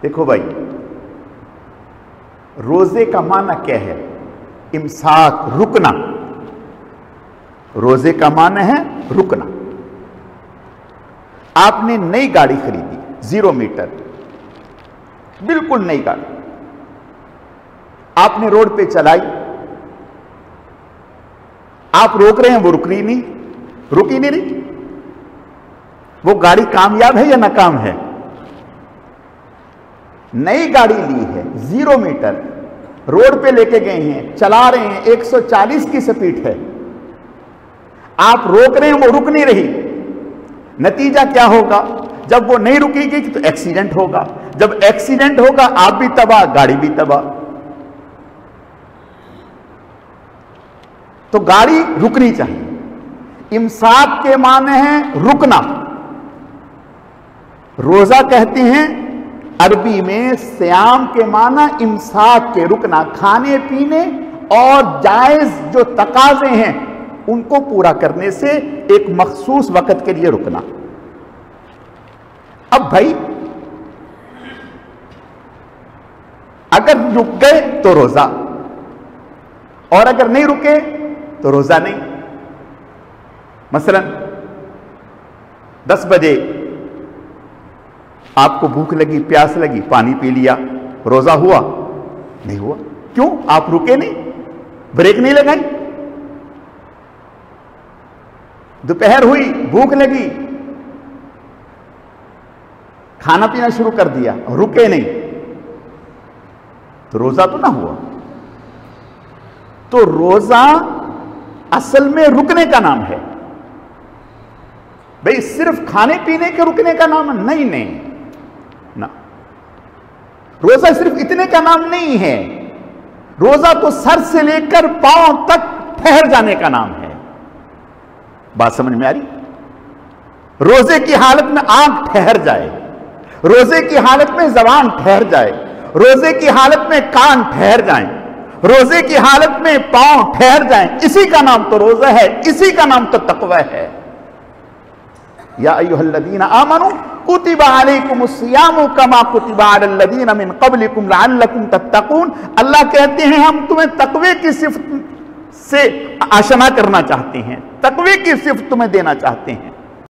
देखो भाई, रोजे का माना क्या है? इमसाक, रुकना। रोजे का माना है रुकना। आपने नई गाड़ी खरीदी, 0 मीटर, बिल्कुल नई गाड़ी, आपने रोड पे चलाई, आप रोक रहे हैं, वो रुक ही नहीं रही। वो गाड़ी कामयाब है या नाकाम है? नई गाड़ी ली है, 0 मीटर, रोड पे लेके गए हैं, चला रहे हैं, 140 की स्पीड है, आप रोक रहे हैं, वो रुक नहीं रही। नतीजा क्या होगा? जब वो नहीं रुकेगी तो एक्सीडेंट होगा, जब एक्सीडेंट होगा आप भी तबाह, गाड़ी भी तबाह। तो गाड़ी रुकनी चाहिए। इमसाक के माने हैं रुकना। रोजा कहते हैं अरबी में, सियाम के माना इमसाक के, रुकना, खाने पीने और जायज जो तकाजे हैं उनको पूरा करने से एक मखसूस वक्त के लिए रुकना। अब भाई अगर रुक गए तो रोजा, और अगर नहीं रुके तो रोजा नहीं। मसलन 10 बजे आपको भूख लगी, प्यास लगी, पानी पी लिया, रोजा हुआ? नहीं हुआ। क्यों? आप रुके नहीं, ब्रेक नहीं लगाई। दोपहर हुई, भूख लगी, खाना पीना शुरू कर दिया, रुके नहीं, तो रोजा तो ना हुआ। तो रोजा असल में रुकने का नाम है भाई, सिर्फ खाने पीने के रुकने का नाम नहीं ना। रोजा सिर्फ इतने का नाम नहीं है। रोजा तो सर से लेकर पांव तक ठहर जाने का नाम है। बात समझ में आ रही? रोजे की हालत में आंख ठहर जाए, रोजे की हालत में जबान ठहर जाए, रोजे की हालत में कान ठहर जाएं, रोजे की हालत में पांव ठहर जाएं, इसी का नाम तो रोजा है, इसी का नाम तो तकवा है। या अय्युहल्लज़ीना आमनू कुतिबा अलैकुमुस्सियामु कमा कुतिबा अलल्लज़ीना मिन क़ब्लिकुम लअल्लकुम तत्तक़ून। अल्लाह कहते हैं हम तुम्हें तकवे की सिफ़त से आशना करना चाहते हैं, तकवे की सिफ़त तुम्हें देना चाहते हैं।